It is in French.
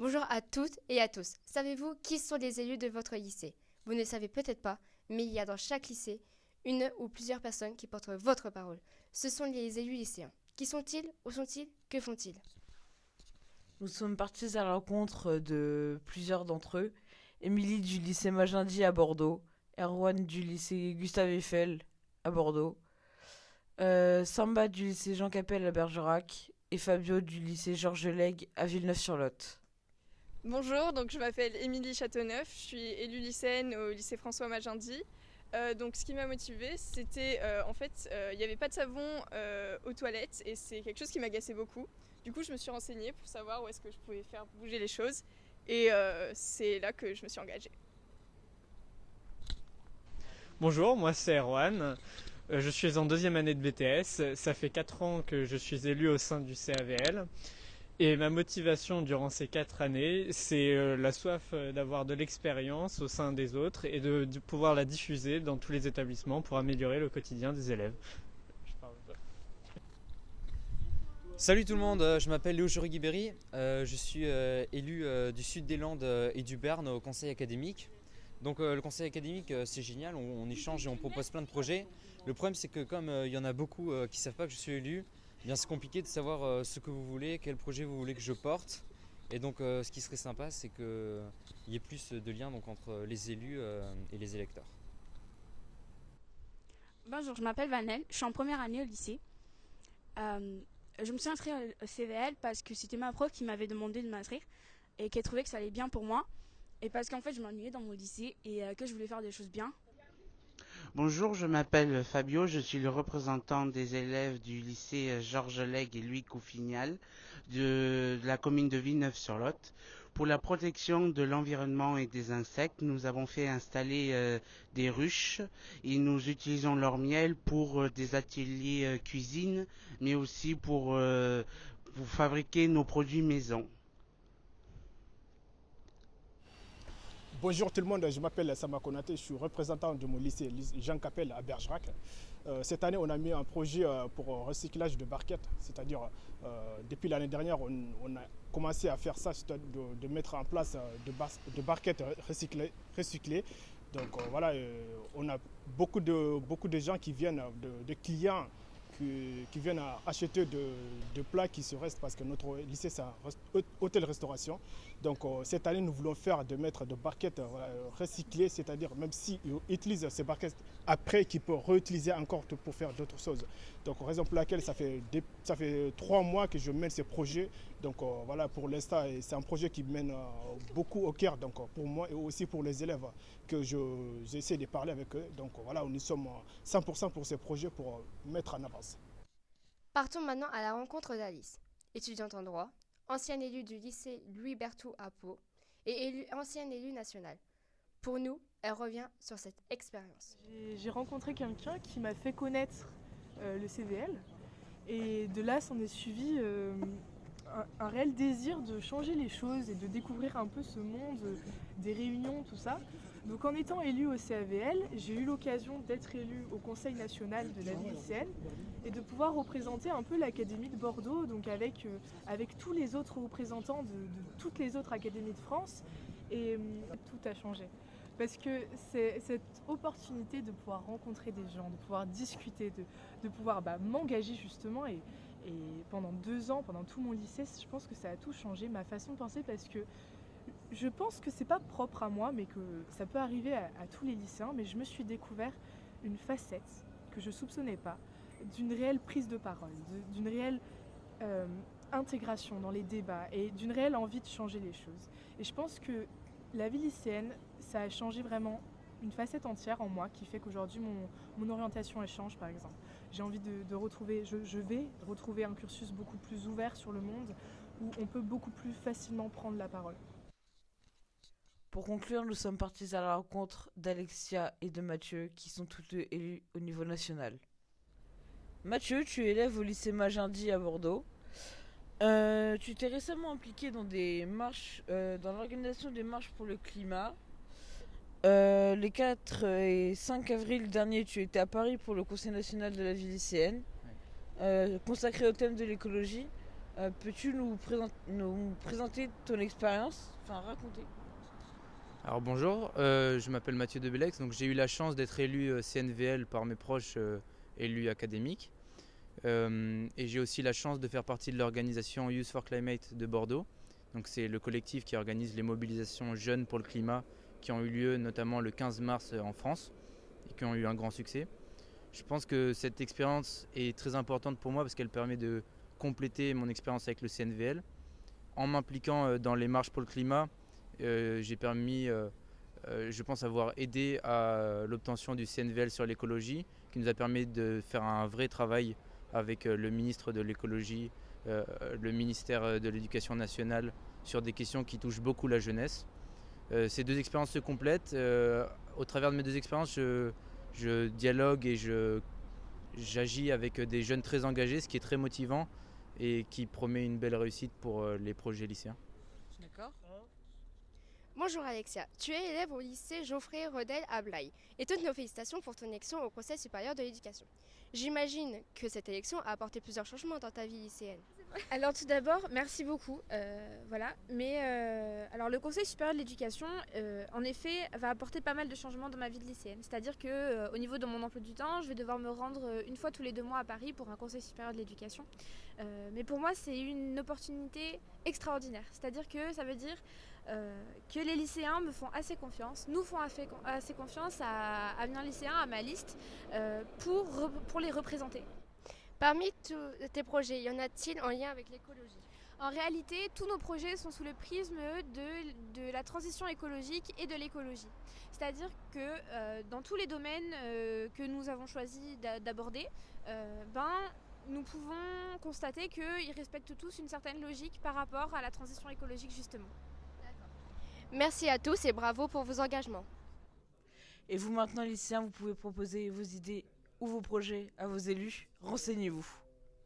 Bonjour à toutes et à tous. Savez-vous qui sont les élus de votre lycée? Vous ne le savez peut-être pas, mais il y a dans chaque lycée une ou plusieurs personnes qui portent votre parole. Ce sont les élus lycéens. Qui sont-ils? Où sont-ils? Que font-ils? Nous sommes partis à la rencontre de plusieurs d'entre eux. Émilie du lycée Magendie à Bordeaux, Erwan du lycée Gustave Eiffel à Bordeaux, Samba du lycée Jean Capel à Bergerac et Fabio du lycée Georges Lègue à Villeneuve-sur-Lot. Bonjour, donc je m'appelle Émilie Châteauneuf, je suis élue lycéenne au lycée François Magendie. Donc ce qui m'a motivée, c'était il n'y avait pas de savon aux toilettes et c'est quelque chose qui m'agaçait beaucoup. Du coup, je me suis renseignée pour savoir où est-ce que je pouvais faire bouger les choses et c'est là que je me suis engagée. Bonjour, moi c'est Erwan. Je suis en deuxième année de BTS. Ça fait 4 ans que je suis élu au sein du CAVL. Et ma motivation durant ces 4 années, c'est la soif d'avoir de l'expérience au sein des autres et de pouvoir la diffuser dans tous les établissements pour améliorer le quotidien des élèves. Je parle de- Salut tout le monde, je m'appelle Léo Jury-Guibéry, je suis élu du sud des Landes et du Béarn au conseil académique. Donc le conseil académique c'est génial, on échange et on propose plein de projets. Le problème c'est que comme il y en a beaucoup qui ne savent pas que je suis élu, eh bien c'est compliqué de savoir ce que vous voulez, quel projet vous voulez que je porte. Et donc ce qui serait sympa c'est qu'il y ait plus de liens donc, entre les élus et les électeurs. Bonjour, je m'appelle Vanel, je suis en première année au lycée. Euh, je me suis inscrite au CVL parce que c'était ma prof qui m'avait demandé de m'inscrire et qu'elle trouvait que ça allait bien pour moi. Et parce qu'en fait, je m'ennuyais dans mon lycée et que je voulais faire des choses bien. Bonjour, je m'appelle Fabio, je suis le représentant des élèves du lycée Georges Lègue et Louis Coufignal de la commune de Villeneuve-sur-Lot. Pour la protection de l'environnement et des insectes, nous avons fait installer des ruches et nous utilisons leur miel pour des ateliers cuisine, mais aussi pour fabriquer nos produits maison. Bonjour tout le monde, je m'appelle Sama Konaté, je suis représentant de mon lycée Jean Capel à Bergerac. Cette année, on a mis un projet pour recyclage de barquettes, c'est-à-dire depuis l'année dernière, on a commencé à faire ça, c'est-à-dire de mettre en place de barquettes recyclées. Donc voilà, on a beaucoup de gens qui viennent, de clients qui viennent acheter de plats qui se restent parce que notre lycée c'est un hôtel-restauration. Donc cette année nous voulons faire de mettre de barquettes recyclées, c'est-à-dire même s'ils utilisent ces barquettes après qu'ils peuvent réutiliser encore pour faire d'autres choses. Donc raison pour laquelle ça fait 3 mois que je mène ce projet. Donc voilà pour l'instant c'est un projet qui mène beaucoup au cœur donc, pour moi et aussi pour les élèves que j'essaie de parler avec eux. Donc voilà, nous sommes 100% pour ce projet pour mettre en avance. Partons maintenant à la rencontre d'Alice, étudiante en droit, ancienne élue du lycée Louis Berthoud à Pau et ancienne élue nationale. Pour nous, elle revient sur cette expérience. J'ai rencontré quelqu'un qui m'a fait connaître le CVL et de là s'en est suivi un réel désir de changer les choses et de découvrir un peu ce monde des réunions, tout ça. Donc en étant élue au CAVL, j'ai eu l'occasion d'être élue au Conseil national de la vie lycéenne et de pouvoir représenter un peu l'Académie de Bordeaux, donc avec tous les autres représentants de toutes les autres académies de France. Et tout a changé. Parce que c'est cette opportunité de pouvoir rencontrer des gens, de pouvoir discuter, de pouvoir m'engager justement. Et pendant 2 ans, pendant tout mon lycée, je pense que ça a tout changé, ma façon de penser, parce que je pense que c'est pas propre à moi, mais que ça peut arriver à tous les lycéens. Mais je me suis découvert une facette que je soupçonnais pas, d'une réelle prise de parole, d'une réelle intégration dans les débats et d'une réelle envie de changer les choses. Et je pense que la vie lycéenne, ça a changé vraiment une facette entière en moi qui fait qu'aujourd'hui mon orientation elle change par exemple. J'ai envie de retrouver, je vais retrouver un cursus beaucoup plus ouvert sur le monde où on peut beaucoup plus facilement prendre la parole. Pour conclure, nous sommes partis à la rencontre d'Alexia et de Mathieu qui sont tous deux élus au niveau national. Mathieu, tu es élève au lycée Magendie à Bordeaux. Tu t'es récemment impliqué dans des marches, dans l'organisation des marches pour le climat. Les 4 et 5 avril dernier, tu étais à Paris pour le Conseil national de la vie lycéenne, consacré au thème de l'écologie. Peux-tu nous présenter ton expérience? Enfin, raconter. Alors bonjour, je m'appelle Mathieu Debelex, donc j'ai eu la chance d'être élu CNVL par mes proches élus académiques. Et j'ai aussi la chance de faire partie de l'organisation Youth for Climate de Bordeaux. Donc c'est le collectif qui organise les mobilisations jeunes pour le climat qui ont eu lieu notamment le 15 mars en France et qui ont eu un grand succès. Je pense que cette expérience est très importante pour moi parce qu'elle permet de compléter mon expérience avec le CNVL. En m'impliquant dans les marches pour le climat, j'ai permis, je pense, avoir aidé à l'obtention du CNVL sur l'écologie, qui nous a permis de faire un vrai travail avec le ministre de l'écologie, le ministère de l'éducation nationale, sur des questions qui touchent beaucoup la jeunesse. Ces deux expériences se complètent. Au travers de mes deux expériences, je dialogue et j'agis avec des jeunes très engagés, ce qui est très motivant et qui promet une belle réussite pour les projets lycéens. D'accord. Bonjour Alexia, tu es élève au lycée Geoffrey Redel à Blaye et toutes nos félicitations pour ton élection au Conseil supérieur de l'éducation. J'imagine que cette élection a apporté plusieurs changements dans ta vie lycéenne. Alors tout d'abord, merci beaucoup. Alors le Conseil supérieur de l'éducation, en effet, va apporter pas mal de changements dans ma vie de lycéenne. C'est-à-dire que au niveau de mon emploi du temps, je vais devoir me rendre une fois tous les 2 mois à Paris pour un Conseil supérieur de l'éducation. Mais pour moi, c'est une opportunité extraordinaire. C'est-à-dire que ça veut dire que les lycéens me font assez confiance, nous font assez confiance à Avenir Lycéen, à ma liste, pour les représenter. Parmi tous tes projets, y en a-t-il en lien avec l'écologie? En réalité, tous nos projets sont sous le prisme de la transition écologique et de l'écologie. C'est-à-dire que dans tous les domaines que nous avons choisi d'aborder, nous pouvons constater qu'ils respectent tous une certaine logique par rapport à la transition écologique justement. Merci à tous et bravo pour vos engagements. Et vous maintenant, lycéens, vous pouvez proposer vos idées ou vos projets à vos élus. Renseignez-vous.